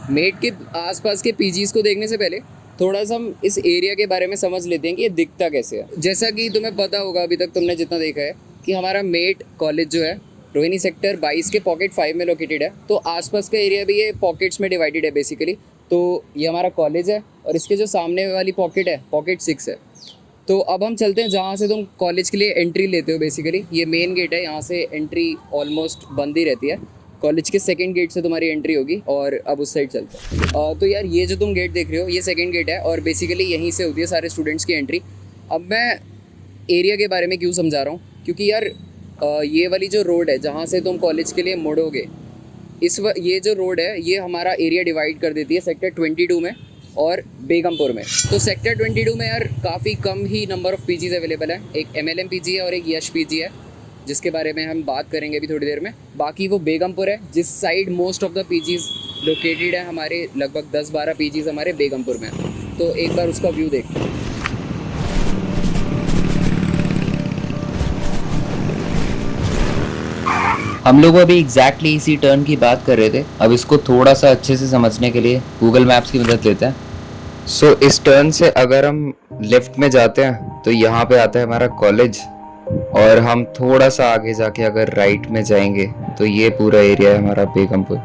Met के आसपास के पीजीज़ को देखने से पहले थोड़ा सा हम इस एरिया के बारे में समझ लेते हैं कि ये दिखता कैसे है। जैसा कि तुम्हें पता होगा, अभी तक तुमने जितना देखा है, कि हमारा मेट कॉलेज जो है रोहिणी सेक्टर 22 के पॉकेट 5 में लोकेटेड है। तो आसपास का एरिया भी ये पॉकेट्स में डिवाइडेड है बेसिकली। तो ये हमारा कॉलेज है और इसके जो सामने वाली पॉकेट है, पॉकेट 6 है। तो अब हम चलते हैं जहाँ से तुम कॉलेज के लिए एंट्री लेते हो। बेसिकली ये मेन गेट है, यहाँ से एंट्री ऑलमोस्ट बंद ही रहती है। कॉलेज के सेकंड गेट से तुम्हारी एंट्री होगी और अब उस साइड चलते हैं। तो यार ये जो तुम गेट देख रहे हो ये सेकंड गेट है और बेसिकली यहीं से होती है सारे स्टूडेंट्स की एंट्री। अब मैं एरिया के बारे में क्यों समझा रहा हूँ, क्योंकि यार ये वाली जो रोड है जहाँ से तुम कॉलेज के लिए मुड़ोगे, ये जो रोड है ये हमारा एरिया डिवाइड कर देती है सेक्टर 22 में और बेगमपुर में। तो सेक्टर 22 में यार काफ़ी कम ही नंबर ऑफ़ पीजीज़ अवेलेबल है। एक MLM पीजी है और एक यश पीजी है, जिसके बारे में हम बात करेंगे अभी थोड़ी देर में। बाकी वो बेगमपुर है, जिस side most of the PGs located है। हमारे लगभग 10-12 पीजीज़ हमारे बेगमपुर में हैं। तो एक बार उसका व्यू देखते हैं। हम लोग अभी एग्जैक्टली इसी टर्न की बात कर रहे थे। अब इसको थोड़ा सा अच्छे से समझने के लिए गूगल मैप्स की मदद लेते हैं। सो इस टर्न से अगर हम लेफ्ट में जाते हैं तो यहाँ पे आता है हमारा कॉलेज, और हम थोड़ा सा आगे जाके अगर राइट में जाएंगे तो ये पूरा एरिया है हमारा बेगमपुर।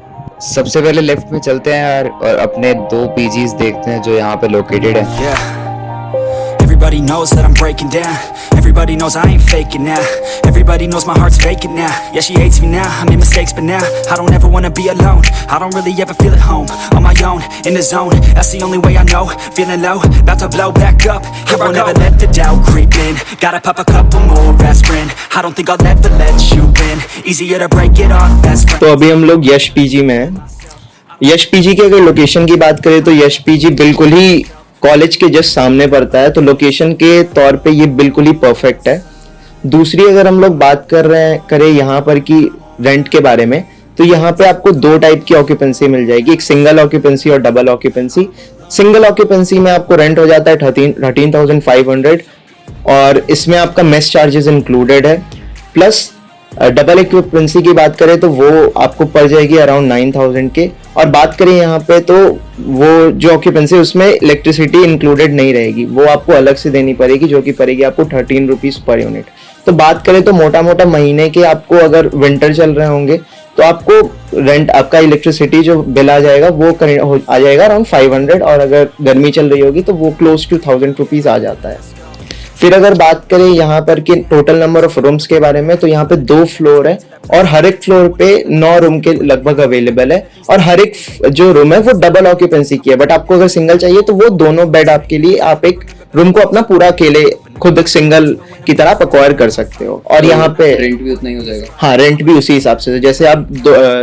सबसे पहले लेफ्ट में चलते हैं यार और अपने 2 पीजीज देखते हैं जो यहाँ पे लोकेटेड है। Everybody knows that I'm breaking down. Everybody knows I ain't faking now. Everybody knows my heart's faking now. Yeah, she hates me now. I made mistakes, but now I don't ever wanna be alone. I don't really ever feel at home. On my own, in the zone. That's the only way I know. Feeling low, about to blow back up. Here I won't ever let the doubt creep in. Gotta pop a couple more aspirin. I don't think I'll ever let you in. Easier to break it off best friend. तो अभी हम लोग यश PG में हैं। यश PG की अगर location की बात करें तो यश पीजी बिल्कुल ही कॉलेज के जस्ट सामने पड़ता है, तो लोकेशन के तौर पे ये बिल्कुल ही परफेक्ट है। दूसरी अगर हम लोग बात करें यहाँ पर की रेंट के बारे में, तो यहाँ पे आपको 2 टाइप की ऑक्यूपेंसी मिल जाएगी, एक सिंगल ऑक्यूपेंसी और डबल ऑक्यूपेंसी। सिंगल ऑक्यूपेंसी में आपको रेंट हो जाता है 13,500 और इसमें आपका मेस चार्जेस इंक्लूडेड है। प्लस डबल ऑक्यूपेंसी की बात करें तो वो आपको पड़ जाएगी अराउंड 9,000 के। और बात करें यहाँ पे तो वो जो ऑक्यूपेंसी उसमें इलेक्ट्रिसिटी इंक्लूडेड नहीं रहेगी, वो आपको अलग से देनी पड़ेगी, जो कि पड़ेगी आपको 13 रुपीज पर यूनिट। तो बात करें तो मोटा मोटा महीने के आपको अगर विंटर चल रहे होंगे तो आपको रेंट, आपका इलेक्ट्रिसिटी जो बिल आ जाएगा वो आ जाएगा अराउंड 500, और अगर गर्मी चल रही होगी तो वो क्लोज टू 1000 रुपीज आ जाता है। फिर अगर बात करें यहाँ पर कि टोटल नंबर ऑफ रूम्स के बारे में, तो यहाँ पे 2 फ्लोर है और हर एक फ्लोर पे 9 रूम के लगभग अवेलेबल है, और हर एक जो रूम है वो डबल ऑक्यूपेंसी की है। बट आपको अगर सिंगल चाहिए तो वो दोनों बेड आपके लिए, आप एक रूम को अपना पूरा अकेले खुद एक सिंगल की तरह आप एक्वायर कर सकते हो। और यहाँ पे रेंट भी उतना ही हो जाएगा। हाँ, रेंट भी उसी हिसाब से, जैसे आप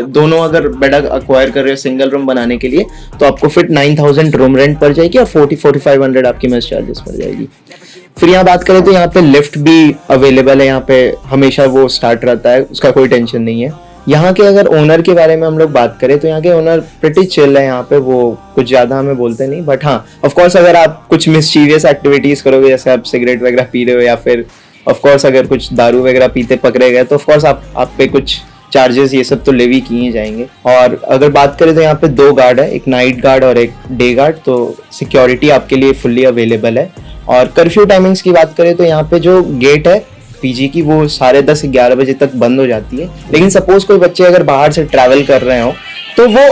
दोनों अगर बेड एक्वायर कर रहे हो सिंगल रूम बनाने के लिए तो आपको फिर 9,000 रूम रेंट पड़ जाएगी और 4500 आपकी मेस चार्जेस पड़ जाएगी। फिर यहाँ बात करें तो यहाँ पे लिफ्ट भी अवेलेबल है, यहाँ पे हमेशा वो स्टार्ट रहता है, उसका कोई टेंशन नहीं है। यहाँ के अगर ओनर के बारे में हम लोग बात करें तो यहाँ के ओनर प्रिटी चिल है, यहाँ पे वो कुछ ज्यादा हमें बोलते नहीं। बट हाँ, ऑफ कोर्स अगर आप कुछ मिसचीवियस एक्टिविटीज करोगे, जैसे आप सिगरेट वगैरह पी रहे हो या फिर ऑफ कोर्स अगर कुछ दारू वगैरह पीते पकड़े गए तो ऑफ कोर्स आप पे कुछ चार्जेस ये सब तो लेवी किए जाएंगे। और अगर बात करें तो यहाँ पे 2 गार्ड है, एक नाइट गार्ड और एक डे गार्ड, तो सिक्योरिटी आपके लिए फुल्ली अवेलेबल है। और कर्फ्यू टाइमिंग्स की बात करें तो यहाँ पे जो गेट है पीजी की वो 10:30 से 11 बजे तक बंद हो जाती है। लेकिन सपोज कोई बच्चे अगर बाहर से ट्रैवल कर रहे हो तो वो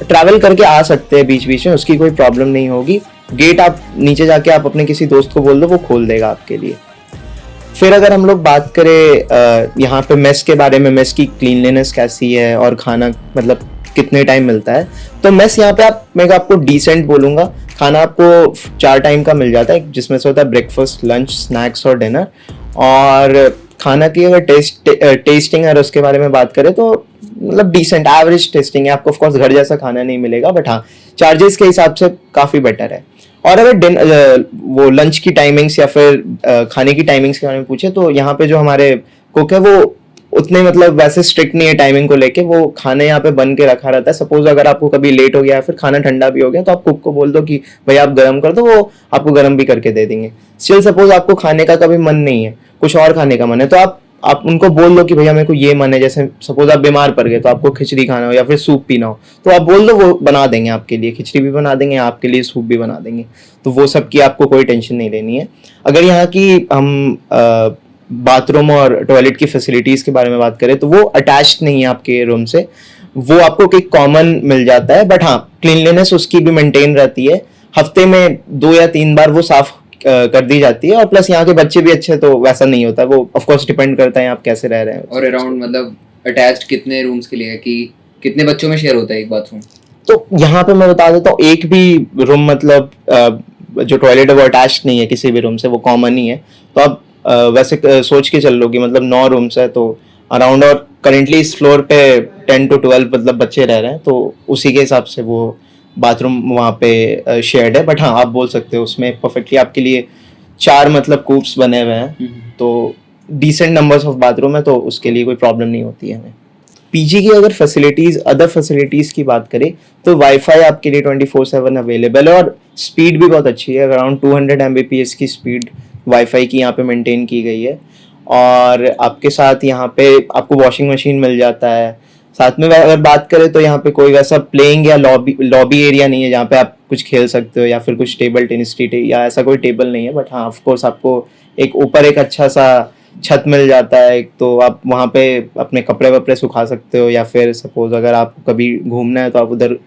ट्रैवल करके आ सकते हैं बीच बीच में, उसकी कोई प्रॉब्लम नहीं होगी। गेट आप नीचे जाके आप अपने किसी दोस्त को बोल दो, वो खोल देगा आपके लिए। फिर अगर हम लोग बात करें यहाँ पे मेस के बारे में, मेस की क्लीनलीनेस कैसी है और खाना मतलब कितने टाइम मिलता है, तो मेस यहाँ पे मैं आपको डिसेंट बोलूँगा। खाना आपको 4 टाइम का मिल जाता है, जिसमें से होता है ब्रेकफास्ट, लंच, स्नैक्स और डिनर। और खाना की अगर टेस्टिंग है उसके बारे में बात करें तो मतलब डिसेंट एवरेज टेस्टिंग है। आपको ऑफकोर्स घर जैसा खाना नहीं मिलेगा, बट हाँ चार्जेस के हिसाब से काफ़ी बेटर है। और अगर वो लंच की टाइमिंग्स या फिर खाने की टाइमिंग्स के बारे में पूछे तो यहाँ पे जो हमारे कुक है वो उतने मतलब वैसे स्ट्रिक्ट नहीं है टाइमिंग को लेके, वो खाने यहाँ पे बन के रखा रहता है। सपोज अगर आपको कभी लेट हो गया या फिर खाना ठंडा भी हो गया तो आप कुक को बोल दो कि भाई आप गर्म कर दो, वो आपको गर्म भी करके दे देंगे। स्टिल सपोज आपको खाने का कभी मन नहीं है, कुछ और खाने का मन है, तो आप आप उनको बोल दो कि भैया मेरे को ये मन है, जैसे सपोज आप बीमार पड़ गए तो आपको खिचड़ी खाना हो या फिर सूप पीना हो, तो आप बोल दो, वो बना देंगे आपके लिए, खिचड़ी भी बना देंगे आपके लिए, सूप भी बना देंगे। तो वो सब की आपको कोई टेंशन नहीं लेनी है। अगर यहाँ की हम बाथरूम और टॉयलेट की फैसिलिटीज़ के बारे में बात करें तो वो अटैच्ड नहीं है आपके रूम से, वो आपको एक कॉमन मिल जाता है, बट हाँ क्लीनलीनेस उसकी भी मेंटेन रहती है। हफ्ते में 2 या 3 बार वो साफ कर दी जाती है। और प्लस यहाँ के बच्चे भी अच्छे, तो वैसा नहीं होता, वो ऑफ कोर्स डिपेंड करता है आप कैसे रह रहे हैं। और अराउंड मतलब अटैच्ड कितने रूम्स के लिए है, कि कितने बच्चों में शेयर होता है एक बाथरूम? तो यहाँ पे मैं बता देता हूँ, एक भी रूम मतलब जो टॉयलेट है वो अटैच्ड नहीं है किसी भी रूम से, वो कॉमन ही है। तो आप वैसे सोच के चल लो कि मतलब 9 रूम्स है तो अराउंड, और करेंटली इस फ्लोर पे 10 to 12 मतलब बच्चे रह रहे हैं, तो उसी के हिसाब से वो बाथरूम वहाँ पे शेयर्ड है। बट हाँ आप बोल सकते हो उसमें परफेक्टली आपके लिए 4 मतलब कूप्स बने हुए हैं, तो डिसेंट नंबर्स ऑफ बाथरूम है, तो उसके लिए कोई प्रॉब्लम नहीं होती है हमें। पीजी की अगर फैसिलिटीज़, अदर फैसिलिटीज़ की बात करें तो वाईफाई आपके लिए 24/7 अवेलेबल है, और स्पीड भी बहुत अच्छी है। अराउंड 200 Mbps की स्पीड वाईफाई की यहाँ पे मेंटेन की गई है। और आपके साथ यहाँ पे आपको वॉशिंग मशीन मिल जाता है। साथ में अगर बात करें तो यहाँ पे कोई वैसा प्लेइंग या लॉबी एरिया नहीं है जहाँ पे आप कुछ खेल सकते हो, या फिर कुछ टेबल टेनिस या ऐसा कोई टेबल नहीं है। बट हाँ ऑफ कोर्स आपको एक ऊपर एक अच्छा सा छत मिल जाता है, एक तो आप वहाँ पे अपने कपड़े वपड़े सुखा सकते हो, या फिर सपोज अगर आपको कभी घूमना है तो आप उधर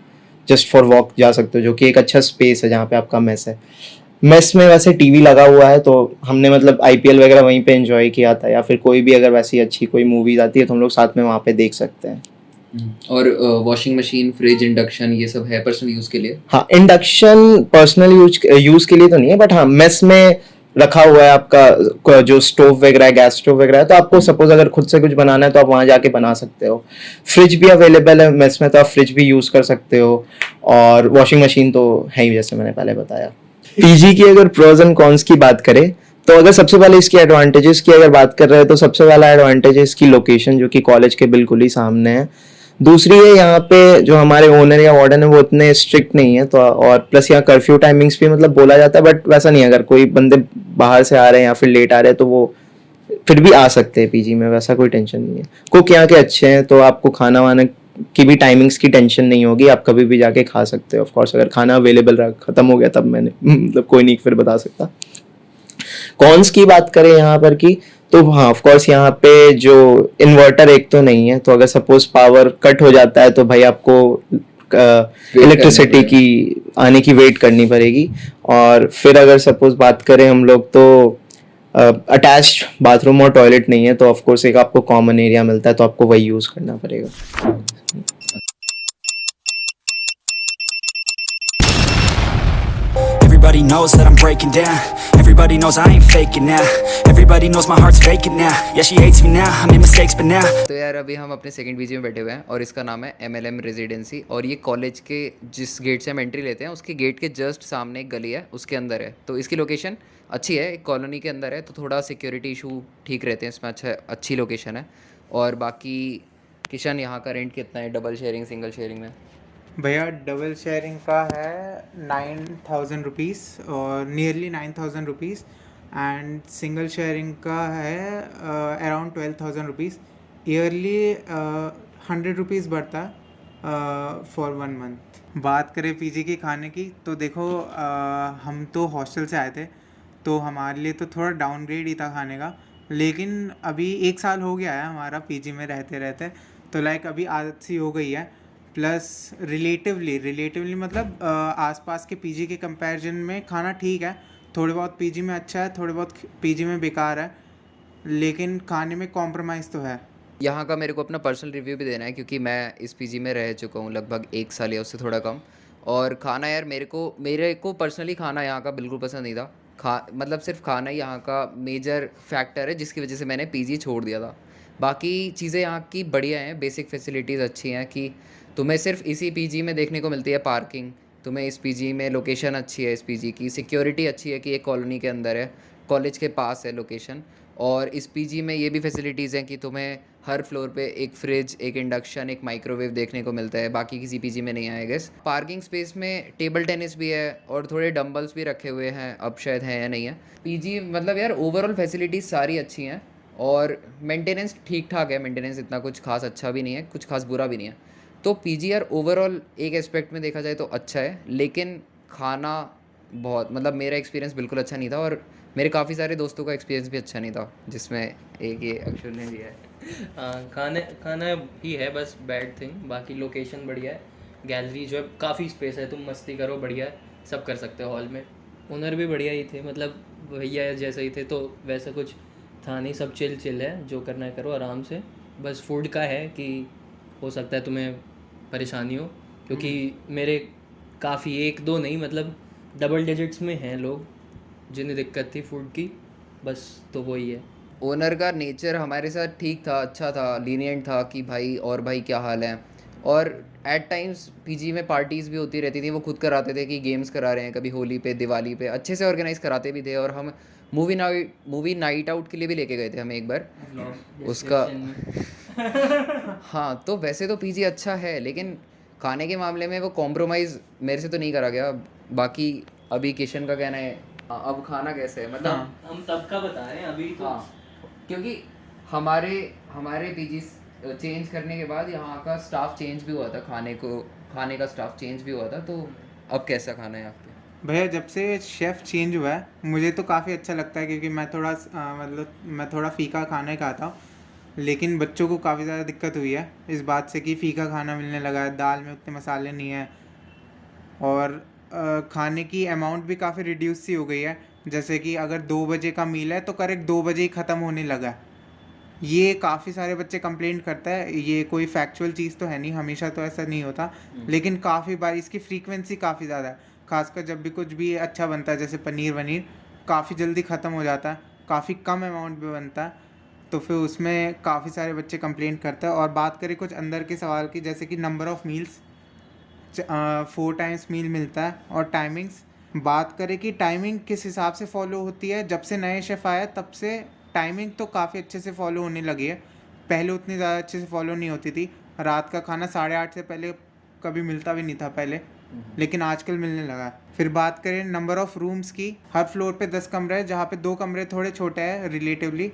जस्ट फॉर वॉक जा सकते हो, जो कि एक अच्छा स्पेस है जहाँ पे आपका मेस है। मेस में वैसे टीवी लगा हुआ है, तो हमने मतलब आईपीएल वगैरह वहीं पे एंजॉय किया था, या फिर कोई भी अगर वैसी अच्छी कोई मूवीज आती है तो हम लोग साथ में वहाँ पे देख सकते हैं। और वॉशिंग मशीन, फ्रिज, इंडक्शन ये सब है पर्सनल यूज के लिए? हाँ इंडक्शन पर्सनल यूज के लिए तो नहीं है, बट हाँ मेस में रखा हुआ है आपका जो स्टोव वगैरह है, गैस स्टोव वगैरह है, तो आपको सपोज अगर खुद से कुछ बनाना है तो आप वहाँ जाके बना सकते हो। फ्रिज भी अवेलेबल है मेस में, तो आप फ्रिज भी यूज कर सकते हो। और वॉशिंग मशीन तो है ही, जैसे मैंने पहले बताया। पीजी की अगर प्रोज एंड कॉन्स की बात करें तो अगर सबसे पहले इसकी एडवांटेजेस की अगर बात कर रहे हैं तो सबसे पहला एडवांटेज है इसकी लोकेशन, जो कि कॉलेज के बिल्कुल ही सामने है। दूसरी है यहाँ पे जो हमारे ओनर या वार्डन है वो इतने स्ट्रिक्ट नहीं है, तो और प्लस यहाँ कर्फ्यू टाइमिंग्स भी मतलब बोला जाता है, बट वैसा नहीं है। अगर कोई बंदे बाहर से आ रहे हैं या फिर लेट आ रहे हैं तो वो फिर भी आ सकते हैं पीजी में, वैसा कोई टेंशन नहीं है। कुक यहाँ के अच्छे हैं, तो आपको खाना वाना की भी टाइमिंग्स की टेंशन नहीं होगी, आप कभी भी जाके खा सकते हो। ऑफ कोर्स अगर खाना अवेलेबल रहा, खत्म हो गया तब मैंने मतलब कोई नहीं फिर बता सकता। कॉन्स की बात करें यहाँ पर की, तो हाँ ऑफ कोर्स यहाँ पे जो इन्वर्टर एक तो नहीं है, तो अगर सपोज पावर कट हो जाता है तो भाई आपको इलेक्ट्रिसिटी की आने की वेट करनी पड़ेगी। और फिर अगर सपोज बात करें हम लोग तो अटैच्ड बाथरूम और टॉयलेट नहीं है, तो ऑफ कोर्स एक आपको कॉमन एरिया मिलता है, तो आपको वही यूज करना पड़ेगा। Everybody knows that I'm breaking down. Everybody knows I ain't faking now. Everybody knows my heart's vacant now. Yeah, she hates me now. I made mistakes, but now. तो यार अभी हम अपने सेकंड पीजी में बैठे हुए हैं और इसका नाम है MLM रेजिडेंसी। और ये कॉलेज के जिस गेट से हम एंट्री लेते हैं उसके गेट के जस्ट सामने एक गली है, उसके अंदर है। तो इसकी लोकेशन अच्छी है, एक कॉलोनी के अंदर है, तो थोड़ा सिक्योरिटी इशू ठीक रहते हैं इसमें, अच्छी लोकेशन है। और बाकी किशन, यहाँ का रेंट कितना है डबल शेयरिंग सिंगल शेयरिंग में? भैया डबल शेयरिंग का है 9,000 रुपीज़ और nearly 9,000 rupees, and single sharing का है अराउंड 12,000 रुपीज़। ईयरली 100 रुपीज़ बढ़ता है फॉर 1 मंथ। बात करें पीजी की खाने की तो देखो हम तो हॉस्टल से आए थे, तो हमारे लिए तो थोड़ा डाउनग्रेड ही था खाने का, लेकिन अभी 1 साल हो गया है हमारा पीजी में रहते रहते, तो लाइक अभी आदत सी हो गई है। प्लस रिलेटिवली मतलब आसपास के पीजी के कंपैरिजन में खाना ठीक है, थोड़े बहुत पीजी में अच्छा है, थोड़े बहुत पीजी में बेकार है, लेकिन खाने में कॉम्प्रोमाइज़ तो है। यहाँ का मेरे को अपना पर्सनल रिव्यू भी देना है, क्योंकि मैं इस पीजी में रह चुका हूँ लगभग 1 साल या उससे थोड़ा कम। और खाना यार मेरे को पर्सनली खाना यहाँ का बिल्कुल पसंद नहीं था। मतलब सिर्फ खाना ही यहाँ का मेजर फैक्टर है जिसकी वजह से मैंने पीजी छोड़ दिया था। बाकी चीज़ें यहाँ की बढ़िया हैं, बेसिक फैसिलिटीज़ अच्छी हैं कि तुम्हें सिर्फ इसी पीजी में देखने को मिलती है पार्किंग, तुम्हें इस पीजी में लोकेशन अच्छी है, इस पीजी की सिक्योरिटी अच्छी है कि एक कॉलोनी के अंदर है, कॉलेज के पास है लोकेशन। और इस पीजी में ये भी फैसिलिटीज़ हैं कि तुम्हें हर फ्लोर पे एक फ्रिज, एक इंडक्शन, एक माइक्रोवेव देखने को मिलता है, बाकी किसी पीजी में नहीं है आई गेस। पार्किंग स्पेस में टेबल टेनिस भी है और थोड़े डंबल्स भी रखे हुए हैं, अब शायद है या नहीं है। पीजी मतलब यार ओवरऑल फैसिलिटीज़ सारी अच्छी हैं और मेंटेनेंस ठीक ठाक है, मेंटेनेंस इतना कुछ खास अच्छा भी नहीं है, कुछ खास बुरा भी नहीं है। तो पीजीआर ओवरऑल एक एस्पेक्ट में देखा जाए तो अच्छा है, लेकिन खाना बहुत, मतलब मेरा एक्सपीरियंस बिल्कुल अच्छा नहीं था, और मेरे काफ़ी सारे दोस्तों का एक्सपीरियंस भी अच्छा नहीं था, जिसमें एक ये अक्षर ने भी है। हाँ, खाना ही है बस बैड थिंग, बाकी लोकेशन बढ़िया है, गैलरी जो है काफ़ी स्पेस है, तुम मस्ती करो बढ़िया है, सब कर सकते हो हॉल में। ओनर भी बढ़िया ही थे, मतलब भैया जैसे ही थे, तो वैसा कुछ था नहीं, सब चिल है, जो करना है करो आराम से। बस फूड का है कि हो सकता है तुम्हें परेशानी हो, क्योंकि मेरे काफ़ी, एक दो नहीं मतलब डबल डिजिट्स में हैं लोग जिन्हें दिक्कत थी फूड की, बस तो वही है। ओनर का नेचर हमारे साथ ठीक था, अच्छा था, लीनियंट था कि भाई और भाई क्या हाल है। और एट टाइम्स पीजी में पार्टीज़ भी होती रहती थी, वो खुद कराते थे कि गेम्स करा रहे हैं, कभी होली पे दिवाली पे अच्छे से ऑर्गेनाइज कराते भी थे। और हम मूवी नाइट आउट के लिए भी लेके गए थे हमें एक बार उसका। हाँ, तो वैसे तो पीजी अच्छा है, लेकिन खाने के मामले में वो कॉम्प्रोमाइज़ मेरे से तो नहीं करा गया। बाकी अभी किशन का कहना है, हाँ, अब खाना कैसे है, मतलब हाँ, हम तब का बता रहे हैं अभी तो। हाँ, क्योंकि हमारे हमारे पीजी चेंज करने के बाद यहाँ का स्टाफ चेंज भी हुआ था, खाने का स्टाफ चेंज भी हुआ था। तो अब कैसा खाना है आपके? भैया जब से शेफ़ चेंज हुआ है मुझे तो काफ़ी अच्छा लगता है, क्योंकि मैं थोड़ा मतलब मैं थोड़ा फ़ीका खाना ही खाता हूँ, लेकिन बच्चों को काफ़ी ज़्यादा दिक्कत हुई है इस बात से कि फ़ीका खाना मिलने लगा है, दाल में उतने मसाले नहीं हैं, और खाने की अमाउंट भी काफ़ी रिड्यूस सी हो गई है। जैसे कि अगर 2 बजे का मील है तो करेक्ट 2 बजे ही ख़त्म होने लगा है। ये काफ़ी सारे बच्चे कंप्लेंट करता है, ये कोई फैक्चुअल चीज़ तो है नहीं, हमेशा तो ऐसा नहीं होता, लेकिन काफ़ी बार इसकी फ्रीक्वेंसी काफ़ी ज़्यादा है। खासकर जब भी कुछ भी अच्छा बनता है, जैसे पनीर वनीर, काफ़ी जल्दी ख़त्म हो जाता है, काफ़ी कम अमाउंट में बनता है, तो फिर उसमें काफ़ी सारे बच्चे कंप्लेंट करते हैं। और बात करें कुछ अंदर के सवाल की, जैसे कि नंबर ऑफ़ मील्स, 4 टाइम्स मील मिलता है, और टाइमिंग्स, बात करें कि टाइमिंग किस हिसाब से फॉलो होती है, जब से नए शेफ़ आया तब से टाइमिंग तो काफ़ी अच्छे से फॉलो होने लगी है। पहले उतनी ज़्यादा अच्छे से फॉलो नहीं होती थी, रात का खाना 8:30 से पहले कभी मिलता भी नहीं था पहले, लेकिन आजकल मिलने लगा है। फिर बात करें नंबर ऑफ़ रूम्स की, हर फ्लोर पे 10 कमरे हैं, जहाँ पे 2 कमरे थोड़े छोटे हैं रिलेटिवली,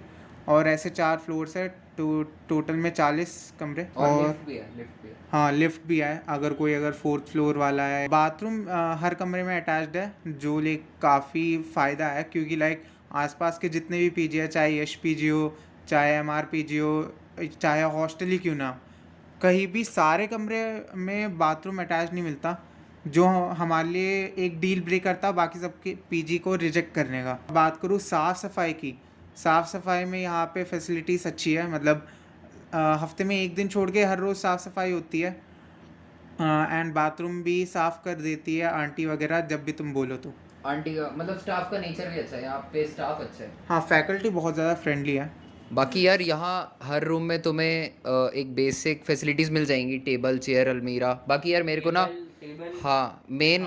और ऐसे 4 फ्लोर्स है, तो टोटल में 40 कमरे। और लिफ्ट भी है। हाँ, लिफ्ट भी है अगर कोई 4th फ्लोर वाला है। बाथरूम हर कमरे में अटैच्ड है, जो लाइक काफ़ी फ़ायदा है, क्योंकि लाइक आसपास के जितने भी पीजी है, चाहे यश पीजी हो, चाहे एमआर पीजी हो, चाहे हॉस्टल ही क्यों ना हो, कहीं भी सारे कमरे में बाथरूम अटैच नहीं मिलता, जो हमारे लिए एक डील ब्रेकर था बाकी सबके पीजी को रिजेक्ट करने का। बात करूँ साफ़ सफाई की, साफ़ सफाई में यहाँ पे फैसिलिटीज़ अच्छी है, मतलब हफ्ते में 1 दिन छोड़ के हर रोज़ साफ़ सफाई होती है, एंड बाथरूम भी साफ़ कर देती है आंटी वगैरह जब भी तुम बोलो तो। आंटी का मतलब स्टाफ का नेचर भी अच्छा है, यहाँ पे स्टाफ अच्छा है। हाँ, फैकल्टी बहुत ज़्यादा फ्रेंडली है। बाकी यार यहाँ हर रूम में तुम्हें एक बेसिक फैसिलिटीज़ मिल जाएंगी, टेबल, चेयर, अलमीरा। बाकी यार मेरे को ना, हाँ, मेन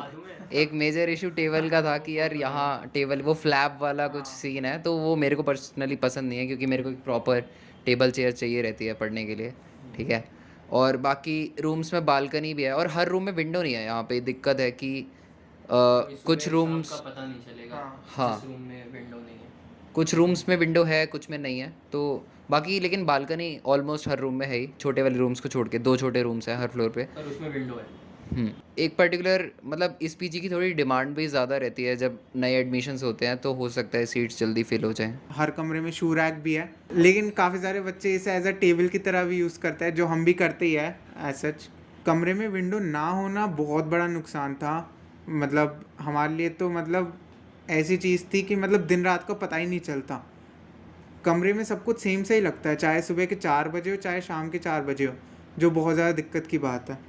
एक मेजर इशू टेबल का था कि यार यहाँ टेबल वो फ्लैप वाला कुछ सीन है, तो वो मेरे को पर्सनली पसंद नहीं है, क्योंकि मेरे को एक प्रॉपर टेबल चेयर चाहिए रहती है पढ़ने के लिए, ठीक है। और बाकी रूम्स में बालकनी भी है, और हर रूम में विंडो नहीं है। यहाँ पे दिक्कत है कि कुछ रूम्स, का पता नहीं चलेगा हाँ, जिस रूम में विंडो नहीं है। कुछ रूम्स में विंडो है, कुछ में नहीं है। तो बाकी लेकिन बालकनी ऑलमोस्ट हर रूम में है ही, छोटे वाले रूम्स को छोड़ के। 2 छोटे रूम्स हैं हर फ्लोर पे। पर उसमें विंडो है। एक पर्टिकुलर मतलब इस पीजी की थोड़ी डिमांड भी ज़्यादा रहती है, जब नए एडमिशन्स होते हैं तो हो सकता है सीट्स जल्दी फिल हो जाएं। हर कमरे में शू रैक भी है, लेकिन काफ़ी सारे बच्चे इसे एज अ टेबल की तरह भी यूज़ करते हैं, जो हम भी करते ही है एज सच। कमरे में विंडो ना होना बहुत बड़ा नुकसान था, मतलब हमारे लिए तो मतलब ऐसी चीज़ थी कि मतलब दिन रात को पता ही नहीं चलता, कमरे में सब कुछ सेम से ही लगता है, चाहे सुबह के 4 बजे हो चाहे शाम के 4 बजे हो, जो बहुत ज़्यादा दिक्कत की बात है।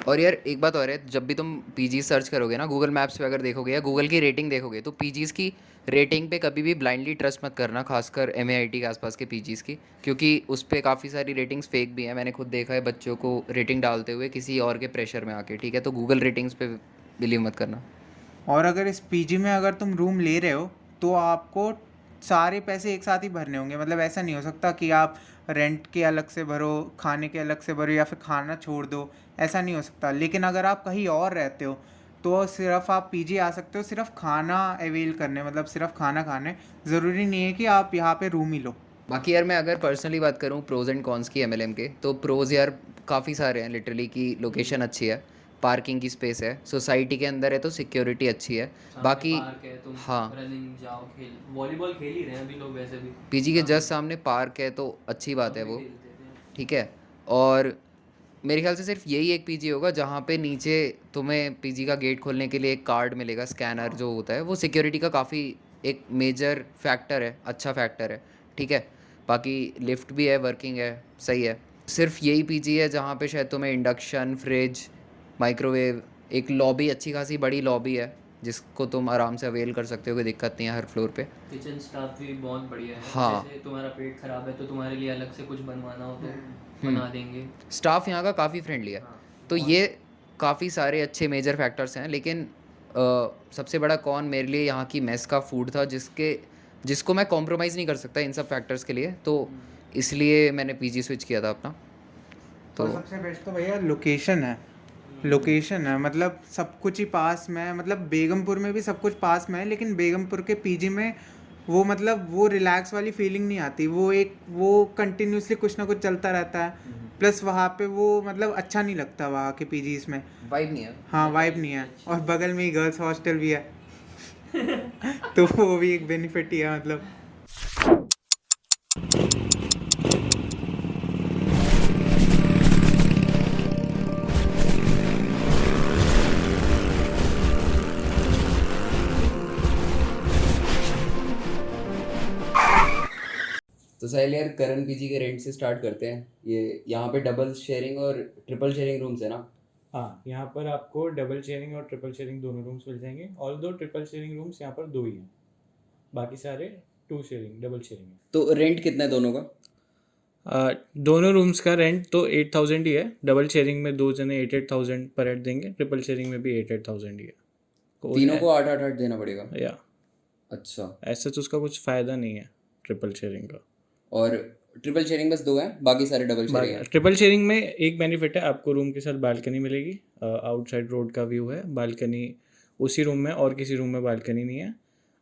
और यार एक बात और है, जब भी तुम पीजी सर्च करोगे ना गूगल मैप्स पे अगर देखोगे या गूगल की रेटिंग देखोगे, तो पीजीज़ की रेटिंग पे कभी भी ब्लाइंडली ट्रस्ट मत करना, खासकर एमएआईटी के आसपास के पीजीज़ की, क्योंकि उस पर काफ़ी सारी रेटिंग्स फेक भी हैं। मैंने खुद देखा है बच्चों को रेटिंग डालते हुए किसी और के प्रेशर में आके, ठीक है। तो गूगल रेटिंग्स पे बिलीव मत करना। और अगर इस पीजी में अगर तुम रूम ले रहे हो तो आपको सारे पैसे एक साथ ही भरने होंगे, मतलब ऐसा नहीं हो सकता कि आप रेंट के अलग से भरो, खाने के अलग से भरो, या फिर खाना छोड़ दो, ऐसा नहीं हो सकता। लेकिन अगर आप कहीं और रहते हो तो सिर्फ आप पीजी आ सकते हो सिर्फ खाना अवेल करने, मतलब सिर्फ खाना खाने, ज़रूरी नहीं है कि आप यहाँ पे रूम ही लो। बाकी यार मैं अगर पर्सनली बात करूँ प्रोज एंड कॉन्स की MLM के, तो प्रोज यार काफ़ी सारे हैं लिटरली, कि लोकेशन अच्छी है, पार्किंग की स्पेस है, सोसाइटी के अंदर है तो सिक्योरिटी अच्छी है। बाकी पार्क है, तुम हाँ, रनिंग जाओ, खेल वॉलीबॉल खेल ही रहे हैं अभी लोग वैसे भी। पीजी के काफी- जस्ट सामने पार्क है तो अच्छी बात है हम भी वो। खेलते थे। ठीक है। और मेरे ख्याल से सिर्फ यही एक पीजी होगा जहाँ पे नीचे तुम्हें पीजी का गेट खोलने के लिए एक कार्ड मिलेगा, स्कैनर जो होता है, वो सिक्योरिटी का काफ़ी एक मेजर फैक्टर है, अच्छा फैक्टर है। ठीक है। बाकी लिफ्ट भी है, वर्किंग है, सही है। सिर्फ यही पीजी है जहाँ पे शायद तुम्हें इंडक्शन, फ्रिज, माइक्रोवेव, एक लॉबी, अच्छी खासी बड़ी लॉबी है जिसको तुम आराम से अवेल कर सकते हो, कोई दिक्कत नहीं है हर फ्लोर पे। किचन स्टाफ भी बहुत बढ़िया है। हाँ। जैसे तुम्हारा पेट खराब है तो तुम्हारे लिए अलग से कुछ बनवाना हो तो हम्म। बना देंगे। स्टाफ यहाँ का काफ़ी फ्रेंडली है। हाँ, तो ये काफ़ी सारे अच्छे मेजर फैक्टर्स हैं, लेकिन सबसे बड़ा कौन मेरे लिए यहाँ की मेस का फूड था, जिसको मैं कॉम्प्रोमाइज़ नहीं कर सकता इन सब फैक्टर्स के लिए, तो इसलिए मैंने पीजी स्विच किया था अपना। तो और सबसे बेस्ट तो भैया लोकेशन है। लोकेशन है मतलब सब कुछ ही पास में है, मतलब बेगमपुर में भी सब कुछ पास में है, लेकिन बेगमपुर के पीजी में वो मतलब वो रिलैक्स वाली फीलिंग नहीं आती। वो कंटिन्यूसली कुछ ना कुछ चलता रहता है। प्लस वहाँ पे वो मतलब अच्छा नहीं लगता वहाँ के पीजीज में। वाइब नहीं है। हाँ, वाइब नहीं है। और बगल में ही गर्ल्स हॉस्टल भी है तो वो भी एक बेनिफिट ही है मतलब। तो साहिल यार, करण पीजी के रेंट से स्टार्ट करते हैं। ये यहाँ पे डबल शेयरिंग और ट्रिपल शेयरिंग रूम्स है ना? हाँ, यहाँ पर आपको डबल शेयरिंग और ट्रिपल शेयरिंग दोनों रूम्स मिल जाएंगे। ऑल दो ट्रिपल शेयरिंग रूम्स यहाँ पर 2 ही हैं, बाकी सारे 2 शेयरिंग डबल शेयरिंग है। तो रेंट कितना है दोनों का? दोनों रूम्स का रेंट तो 8,000 ही है। डबल शेयरिंग में 2 जने 8,000 पर हेड देंगे, ट्रिपल शेयरिंग में भी 8,000 ही है। तीनों को 8-8 देना पड़ेगा? या अच्छा। ऐसा तो उसका कुछ फ़ायदा नहीं है ट्रिपल शेयरिंग का। और ट्रिपल शेयरिंग बस 2 हैं, बाकी सारे डबल शेयरिंग हैं? ट्रिपल शेयरिंग में एक बेनिफिट है, आपको रूम के साथ बालकनी मिलेगी। आउटसाइड रोड का व्यू है, बालकनी उसी रूम में, और किसी रूम में बालकनी नहीं है।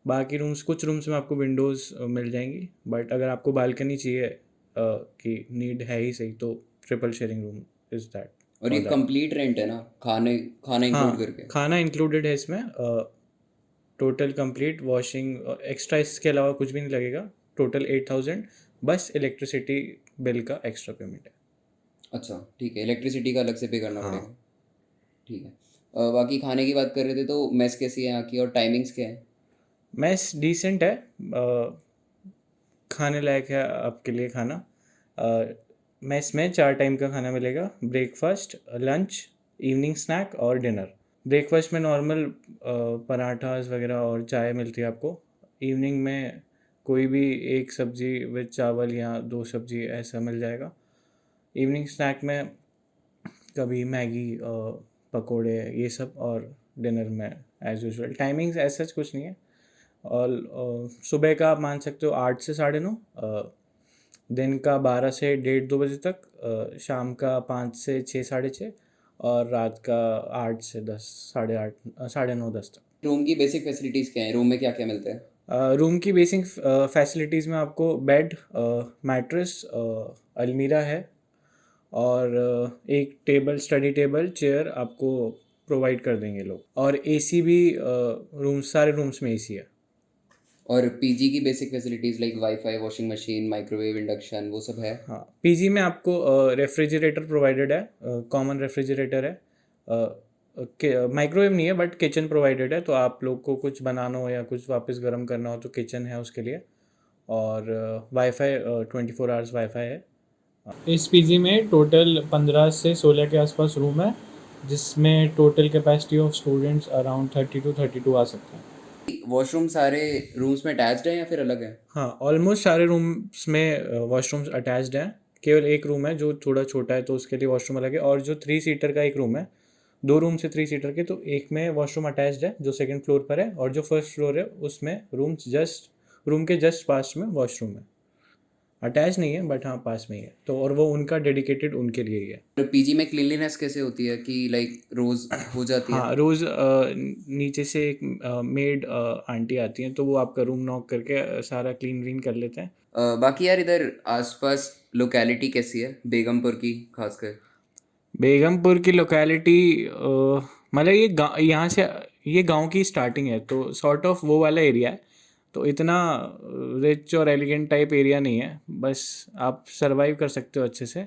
बाकी रूम्स, कुछ रूम्स में आपको विंडोज़ मिल जाएंगी, बट अगर आपको बालकनी चाहिए कि नीड है ही सही, तो triple sharing room is that. और ये कंप्लीट रेंट है ना, खाना इंक्लूड करके? खाना इंक्लूडेड है इसमें। टोटल कंप्लीट वॉशिंग एक्स्ट्रा इसके अलावा कुछ भी नहीं लगेगा। टोटल 8,000, बस इलेक्ट्रिसिटी बिल का एक्स्ट्रा पेमेंट है। अच्छा ठीक है, इलेक्ट्रिसिटी का अलग से पे करना हाँ। पड़ेगा। ठीक है। बाकी खाने की बात कर रहे थे, तो मेस कैसी है यहाँ की और टाइमिंग्स क्या है? मैस डिसेंट है, खाने लायक है आपके लिए खाना। मैस में 4 टाइम का खाना मिलेगा, ब्रेकफास्ट, लंच, इवनिंग स्नैक और डिनर। ब्रेकफास्ट में नॉर्मल पराठास वगैरह और चाय मिलती है आपको। इवनिंग में कोई भी एक सब्जी विद चावल या 2 सब्जी ऐसा मिल जाएगा। इवनिंग स्नैक में कभी मैगी, पकोड़े, ये सब। और डिनर में एज यूजुअल टाइमिंग्स ऐसा कुछ नहीं है। और सुबह का आप मान सकते हो 8 से 9:30, दिन का 12 से 1:30-2 बजे तक, शाम का 5 से 6, 6:30, और रात का 8 से 10, 8:30, 9:30 तक। रूम की बेसिक फैसिलिटीज़ क्या है? रूम में क्या क्या मिलता है? रूम की बेसिक फैसिलिटीज़ में आपको बेड, मैट्रेस, अलमीरा है, और एक टेबल, स्टडी टेबल, चेयर आपको प्रोवाइड कर देंगे लोग। और एसी भी सारे रूम्स में एसी है। और पीजी की basic facilities like wifi, washing machine, microwave, induction, वो सब है? हाँ, पीजी में आपको रेफ्रिजरेटर प्रोवाइडेड है, कॉमन रेफ्रिजरेटर है। माइक्रोवेव नहीं है, बट किचन प्रोवाइडेड है, तो आप लोग को कुछ बनाना हो या कुछ वापस गर्म करना हो तो किचन है उसके लिए। और वाईफाई 24 आवर्स वाईफाई है। इस पीजी में टोटल 15 से 16 के आसपास रूम है, जिसमें total capacity of students around 30 to 32 आ सकते हैं। वॉशरूम सारे रूम्स में अटैच्ड है या फिर अलग है? हाँ, ऑलमोस्ट सारे रूम्स में वॉशरूम्स अटैच्ड हैं। केवल एक रूम है जो थोड़ा छोटा है, तो उसके लिए वॉशरूम अलग है। और जो 3 सीटर का एक रूम है, 2 रूम से 3 सीटर के, तो एक में वॉशरूम अटैच्ड है जो सेकंड फ्लोर पर है, और जो फर्स्ट फ्लोर है उसमें रूम के जस्ट पास में वॉशरूम है। अटैच नहीं है, बट हाँ पास में ही है, तो और वो उनका डेडिकेटेड उनके लिए ही है। और पीजी में क्लीनलीनेस कैसे होती है कि लाइक रोज़ हो जाती है? हाँ, रोज़ नीचे से एक मेड आंटी आती हैं, तो वो आपका रूम नॉक करके सारा क्लीन व्लीन कर लेते हैं। बाकी यार इधर आसपास लोकेलिटी कैसी है बेगमपुर की खासकर? बेगमपुर की लोकेलिटी मतलब यहाँ से ये गांव की स्टार्टिंग है, तो सॉर्ट ऑफ वो वाला एरिया है। तो इतना रिच और एलिगेंट टाइप एरिया नहीं है, बस आप सरवाइव कर सकते हो अच्छे से।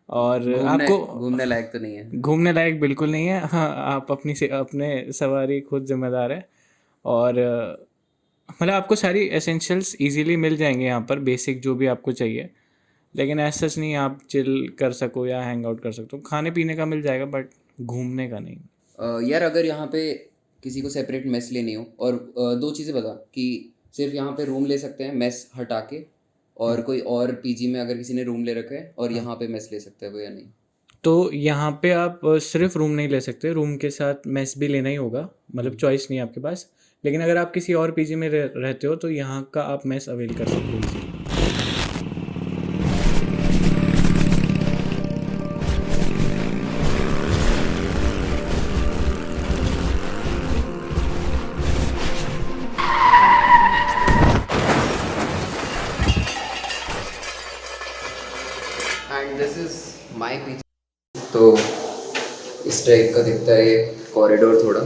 और आपको घूमने लायक तो नहीं है? घूमने लायक बिल्कुल नहीं है। हाँ, आप अपने सवारी खुद जिम्मेदार है। और मतलब आपको सारी एसेंशियल्स इजीली मिल जाएंगे यहाँ पर, बेसिक जो भी आपको चाहिए। लेकिन ऐसा सच नहीं आप चिल कर सको या हैंग आउट कर सकते हो, खाने पीने का मिल जाएगा बट घूमने का नहीं। यार अगर यहाँ पे किसी को सेपरेट मेस लेनी हो और दो चीज़ें बता कि सिर्फ यहाँ पे रूम ले सकते हैं मेस हटा के, और कोई और पीजी में अगर किसी ने रूम ले रखा है और यहाँ पे मेस ले सकते हैं वो या नहीं? तो यहाँ पे आप सिर्फ रूम नहीं ले सकते, रूम के साथ मेस भी लेना ही होगा, मतलब चॉइस नहीं है आपके पास। लेकिन अगर आप किसी और पीजी में रहते हो तो यहाँ का आप मेस अवेल कर सकते हो easily। And this is my PG. तो इस टाइप का दिखता है ये कॉरिडोर थोड़ा,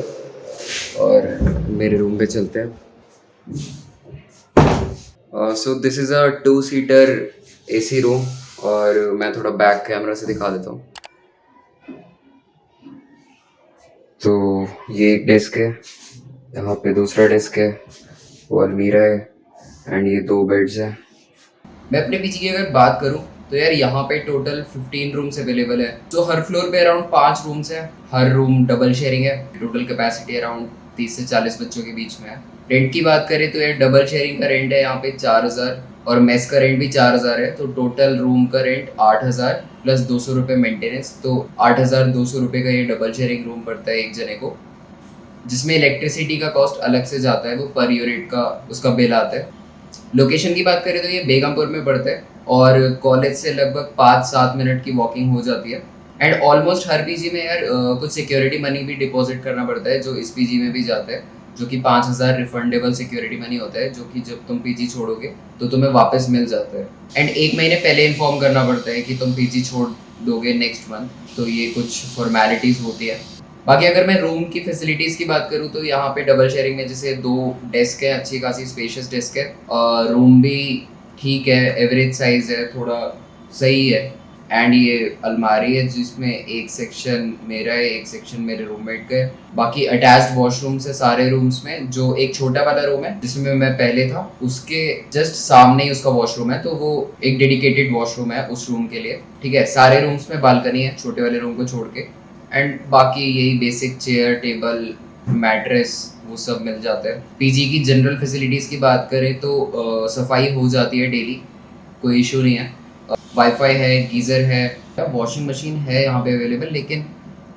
और मेरे रूम पे चलते हैं। So this is a two seater AC room, और मैं थोड़ा बैक कैमरा से दिखा देता हूँ। तो ये एक डेस्क है, यहाँ पे दूसरा डेस्क है, वो अलमीरा है, एंड ये 2 बेड्स हैं। मैं अपने पीछे की अगर बात करूँ तो यार यहाँ पे टोटल 15 रूम्स अवेलेबल है। तो हर फ्लोर पे अराउंड 5 रूम्स हैं, हर रूम डबल शेयरिंग है। टोटल कैपेसिटी अराउंड 30 से 40 बच्चों के बीच में है। रेंट की बात करें तो यार डबल शेयरिंग का रेंट है यहाँ पे 4000, और मेस का रेंट भी 4000 है। तो टोटल रूम का रेंट 8000 प्लस 200 रुपये मेंटेनेंस, तो 8200 रुपये का ये डबल शेयरिंग रूम पड़ता है एक जने को, जिसमें इलेक्ट्रिसिटी का कॉस्ट अलग से जाता है, वो पर यूनिट का उसका बिल आता है। लोकेशन की बात करें तो ये बेगमपुर में पड़ता है, और कॉलेज से लगभग 5-7 मिनट की वॉकिंग हो जाती है। एंड ऑलमोस्ट हर पीजी में यार कुछ सिक्योरिटी मनी भी डिपॉजिट करना पड़ता है, जो इस पीजी में भी जाता है, जो कि 5000 रिफंडेबल सिक्योरिटी मनी होता है, जो कि जब तुम पीजी छोड़ोगे तो तुम्हें वापस मिल जाता है। एंड 1 महीने पहले इन्फॉर्म करना पड़ता है कि तुम पीजी छोड़ दोगे नेक्स्ट मंथ, तो ये कुछ फॉर्मेलिटीज़ होती है। बाकी अगर मैं रूम की फैसिलिटीज़ की बात करूँ तो यहाँ पे डबल शेयरिंग में जैसे 2 डेस्क है, अच्छी खासी स्पेशियस डेस्क है, रूम भी ठीक है, एवरेज साइज़ है, थोड़ा सही है। एंड ये अलमारी है जिसमें एक सेक्शन मेरा है, एक सेक्शन मेरे रूममेट का है। बाकी अटैच्ड वॉशरूम्स है सारे रूम्स में। जो एक छोटा वाला रूम है जिसमें मैं पहले था, उसके जस्ट सामने ही उसका वॉशरूम है, तो वो एक डेडिकेटेड वॉशरूम है उस रूम के लिए। ठीक है, सारे रूम्स में बालकनी है छोटे वाले रूम को छोड़ के। एंड बाकी यही बेसिक चेयर, टेबल, मैट्रेस, वो सब मिल जाता है। पीजी की जनरल फैसिलिटीज़ की बात करें तो सफाई हो जाती है डेली, कोई इशू नहीं है। वाईफाई है, गीज़र है, वॉशिंग मशीन है यहाँ पे अवेलेबल, लेकिन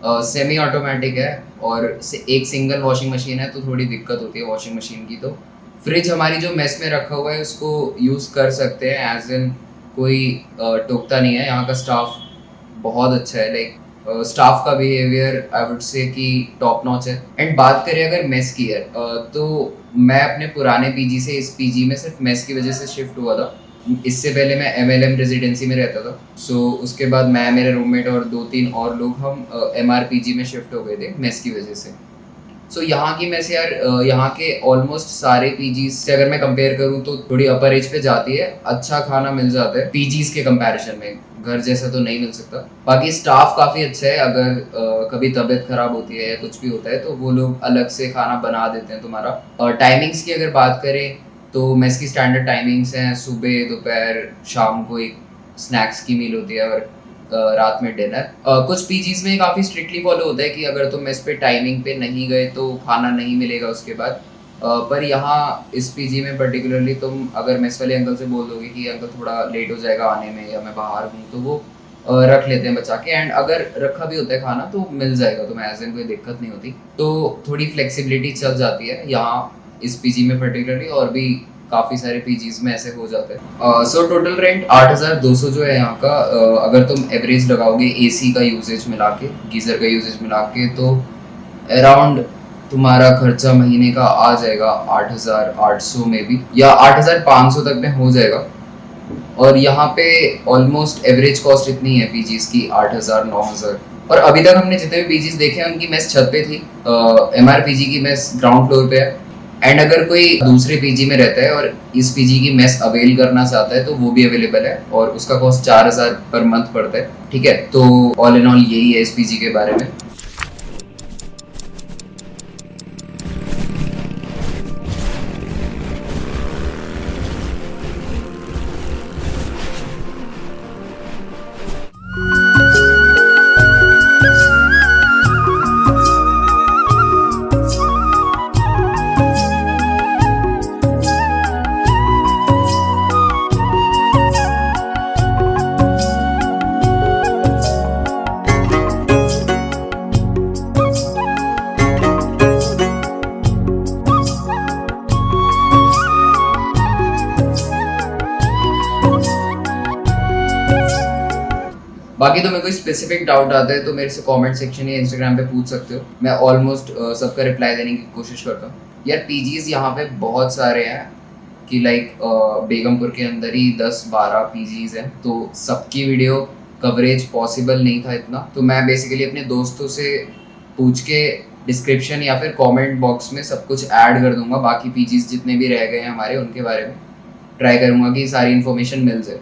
सेमी ऑटोमेटिक है, और एक सिंगल वॉशिंग मशीन है, तो थोड़ी दिक्कत होती है वॉशिंग मशीन की। तो फ्रिज हमारी जो मेस में रखा हुआ है उसको यूज़ कर सकते हैं, एज इन कोई टोकता नहीं है। यहाँ का स्टाफ बहुत अच्छा है, लाइक स्टाफ का बिहेवियर आई वुड से कि टॉप नॉच है। एंड बात करें अगर मेस की है, तो मैं अपने पुराने पीजी से इस पीजी में सिर्फ मेस की वजह से शिफ्ट हुआ था। इससे पहले मैं MLM रेजिडेंसी में रहता था। सो उसके बाद मैं, मेरे रूममेट और 2-3 और लोग, हम MRPG में शिफ्ट हो गए थे मेस की वजह से। सो यहाँ की मेस यार, यहाँ के ऑलमोस्ट सारे पीजीज से अगर मैं कंपेयर करूँ तो थोड़ी अपर एज पे जाती है, अच्छा खाना मिल जाता है पीजीज के कंपैरिजन में, घर जैसा तो नहीं मिल सकता। बाकी स्टाफ काफ़ी अच्छा है, अगर कभी तबीयत खराब होती है या कुछ भी होता है तो वो लोग अलग से खाना बना देते हैं तुम्हारा। और टाइमिंग्स की अगर बात करें तो मेस की स्टैंडर्ड टाइमिंग्स हैं, सुबह, दोपहर, शाम को एक स्नैक्स की मील होती है, और रात में डिनर। कुछ पीजीज में काफ़ी स्ट्रिक्टली फॉलो होता है कि अगर तुम मेस पे टाइमिंग पे नहीं गए तो खाना नहीं मिलेगा उसके बाद। पर यहाँ इस पीजी में पर्टिकुलरली तुम अगर मेस वाले अंकल से बोल दोगे कि अंकल थोड़ा लेट हो जाएगा आने में, या मैं बाहर हूँ, तो वो रख लेते हैं बचा के। एंड अगर रखा भी होता है खाना तो मिल जाएगा, तुम्हें एज इन कोई दिक्कत नहीं होती। तो थोड़ी फ्लेक्सिबिलिटी चल जाती है यहाँ इस पीजी में पर्टिकुलरली, और भी काफ़ी सारे पीजीज में ऐसे हो जाते हैं। सो टोटल रेंट 8200 जो है यहाँ का। अगर तुम एवरेज लगाओगे AC का यूजेज मिला के, गीज़र का यूजेज मिला के, तो अराउंड तुम्हारा खर्चा महीने का आ जाएगा 8,800 में भी, या 8,500 तक में हो जाएगा। और यहाँ पे ऑलमोस्ट एवरेज कॉस्ट इतनी है पीजीज की 8,000 9,000। और अभी तक हमने जितने भी पीजीज देखे हैं उनकी मेस छत पे थी। MRPG की मेस ग्राउंड फ्लोर पे है। एंड अगर कोई दूसरे पीजी में रहता है और इस पीजी की मेस अवेल करना चाहता है तो वो भी अवेलेबल है और उसका कॉस्ट 4,000 पर मंथ पड़ता है। ठीक है, तो ऑल इन ऑल यही है इस पीजी के बारे में। बाकी तो मेरे को स्पेसिफिक डाउट आता है तो मेरे से कमेंट सेक्शन या इंस्टाग्राम पे पूछ सकते हो। मैं ऑलमोस्ट सबका रिप्लाई देने की कोशिश करता हूँ। यार पीजीज यहाँ पे बहुत सारे हैं कि लाइक बेगमपुर के अंदर ही 10-12 पीजीज हैं, तो सबकी वीडियो कवरेज पॉसिबल नहीं था इतना। तो मैं बेसिकली अपने दोस्तों से पूछ के डिस्क्रिप्शन या फिर कमेंट बॉक्स में सब कुछ ऐड कर दूंगा। बाकी पीजीज जितने भी रह गए हैं हमारे उनके बारे में ट्राई करूँगा कि सारी इन्फॉर्मेशन मिल जाए।